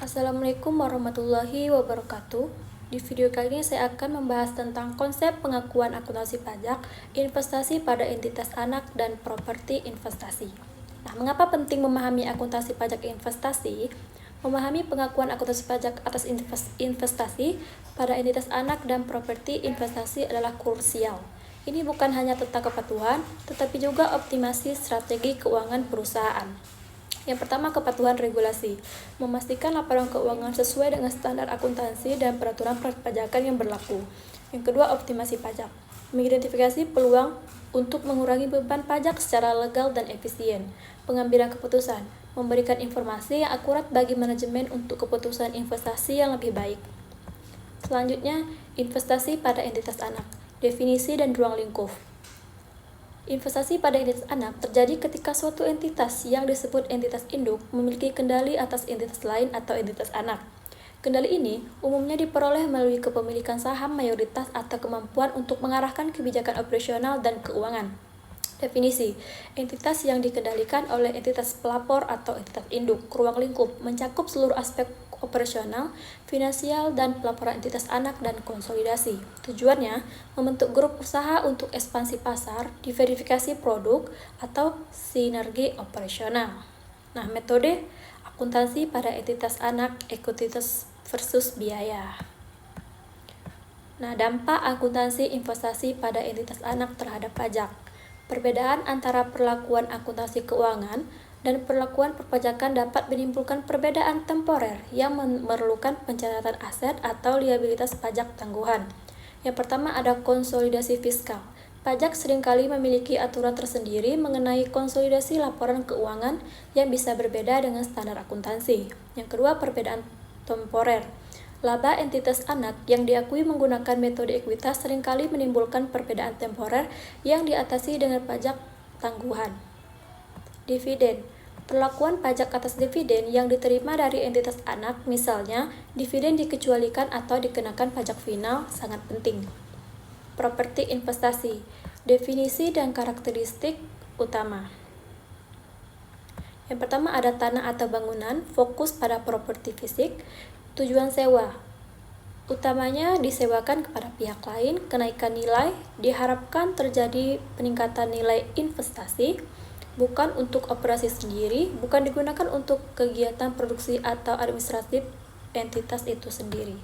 Assalamualaikum warahmatullahi wabarakatuh. Di video kali ini saya akan membahas tentang konsep pengakuan akuntansi pajak, investasi pada entitas anak, dan properti investasi. Nah, mengapa penting memahami akuntansi pajak investasi? Memahami pengakuan akuntansi pajak atas investasi pada entitas anak dan properti investasi adalah krusial. Ini bukan hanya tentang kepatuhan, tetapi juga optimasi strategi keuangan perusahaan. Yang pertama, kepatuhan regulasi. Memastikan laporan keuangan sesuai dengan standar akuntansi dan peraturan perpajakan yang berlaku. Yang kedua, optimasi pajak. Mengidentifikasi peluang untuk mengurangi beban pajak secara legal dan efisien. Pengambilan keputusan. Memberikan informasi yang akurat bagi manajemen untuk keputusan investasi yang lebih baik. Selanjutnya, investasi pada entitas anak. Definisi dan ruang lingkup. Investasi pada entitas anak terjadi ketika suatu entitas yang disebut entitas induk memiliki kendali atas entitas lain atau entitas anak. Kendali ini umumnya diperoleh melalui kepemilikan saham mayoritas atau kemampuan untuk mengarahkan kebijakan operasional dan keuangan. Definisi, entitas yang dikendalikan oleh entitas pelapor atau entitas induk. Ruang lingkup mencakup seluruh aspek operasional, finansial, dan pelaporan entitas anak dan konsolidasi. Tujuannya, membentuk grup usaha untuk ekspansi pasar, diverifikasi produk, atau sinergi operasional. Nah, metode akuntansi pada entitas anak, ekuitas versus biaya. Nah, dampak akuntansi investasi pada entitas anak terhadap pajak. Perbedaan antara perlakuan akuntansi keuangan dan perlakuan perpajakan dapat menimbulkan perbedaan temporer yang memerlukan pencatatan aset atau liabilitas pajak tangguhan. Yang pertama ada konsolidasi fiskal. Pajak seringkali memiliki aturan tersendiri mengenai konsolidasi laporan keuangan yang bisa berbeda dengan standar akuntansi. Yang kedua, perbedaan temporer. Laba entitas anak yang diakui menggunakan metode ekuitas seringkali menimbulkan perbedaan temporer yang diatasi dengan pajak tangguhan. Dividen. Perlakuan pajak atas dividen yang diterima dari entitas anak, misalnya dividen dikecualikan atau dikenakan pajak final, sangat penting. Properti investasi. Definisi dan karakteristik utama. Yang pertama ada tanah atau bangunan, fokus pada properti fisik. Tujuan sewa, utamanya disewakan kepada pihak lain. Kenaikan nilai, diharapkan terjadi peningkatan nilai investasi, bukan untuk operasi sendiri, bukan digunakan untuk kegiatan produksi atau administratif entitas itu sendiri.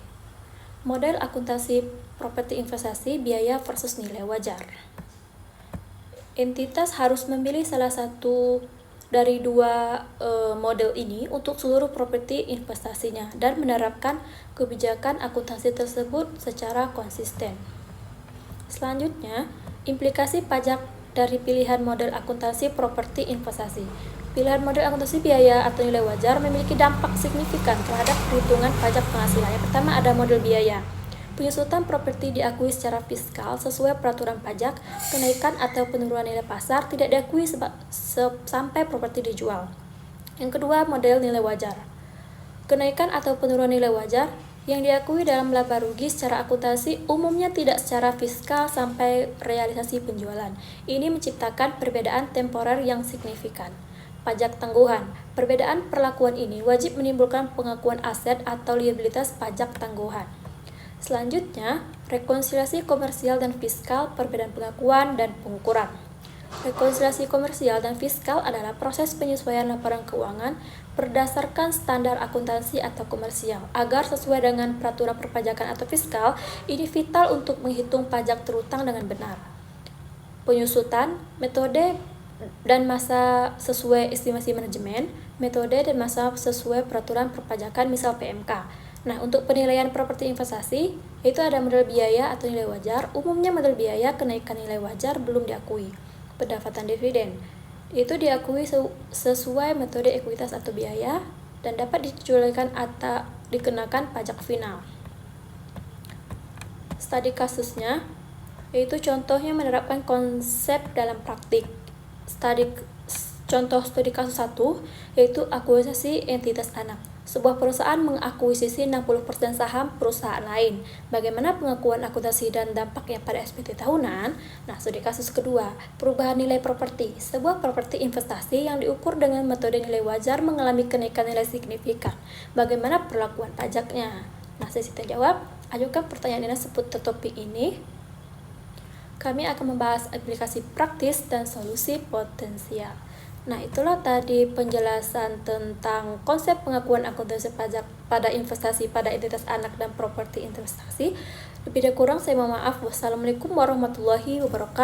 Model akuntansi properti investasi, biaya versus nilai wajar. Entitas harus memilih salah satu dari dua model ini untuk seluruh properti investasinya dan menerapkan kebijakan akuntansi tersebut secara konsisten. Selanjutnya, implikasi pajak dari pilihan model akuntansi properti investasi. Pilihan model akuntansi biaya atau nilai wajar memiliki dampak signifikan terhadap perhitungan pajak penghasilan. Yang pertama ada model biaya. Penyusutan properti diakui secara fiskal sesuai peraturan pajak. Kenaikan atau penurunan nilai pasar tidak diakui sampai properti dijual. Yang kedua, model nilai wajar. Kenaikan atau penurunan nilai wajar yang diakui dalam laba rugi secara akuntansi umumnya tidak secara fiskal sampai realisasi penjualan. Ini menciptakan perbedaan temporer yang signifikan. Pajak tangguhan. Perbedaan perlakuan ini wajib menimbulkan pengakuan aset atau liabilitas pajak tangguhan. Selanjutnya, rekonsiliasi komersial dan fiskal, perbedaan pengakuan dan pengukuran. Rekonsiliasi komersial dan fiskal adalah proses penyesuaian laporan keuangan berdasarkan standar akuntansi atau komersial. Agar sesuai dengan peraturan perpajakan atau fiskal, ini vital untuk menghitung pajak terutang dengan benar. Penyusutan, metode dan masa sesuai estimasi manajemen, metode dan masa sesuai peraturan perpajakan misal PMK. Nah, untuk penilaian properti investasi, itu ada model biaya atau nilai wajar. Umumnya model biaya kenaikan nilai wajar belum diakui. Pendapatan dividen itu diakui sesuai metode ekuitas atau biaya dan dapat dikecualikan atau dikenakan pajak final. Studi kasusnya yaitu contohnya menerapkan konsep dalam praktik. Contoh studi kasus 1 yaitu akuisisi entitas anak. Sebuah perusahaan mengakuisisi 60% saham perusahaan lain. Bagaimana pengakuan akuntansi dan dampaknya pada SPT tahunan? Nah, studi kasus kedua, perubahan nilai properti. Sebuah properti investasi yang diukur dengan metode nilai wajar mengalami kenaikan nilai signifikan. Bagaimana perlakuan pajaknya? Nah, sesi terjawab, ajukan pertanyaan seputar topik ini. Kami akan membahas aplikasi praktis dan solusi potensial. Nah, itulah tadi penjelasan tentang konsep pengakuan akuntansi pajak pada investasi pada entitas anak dan properti investasi. Lebih dan kurang saya mohon maaf. Wassalamualaikum warahmatullahi wabarakatuh.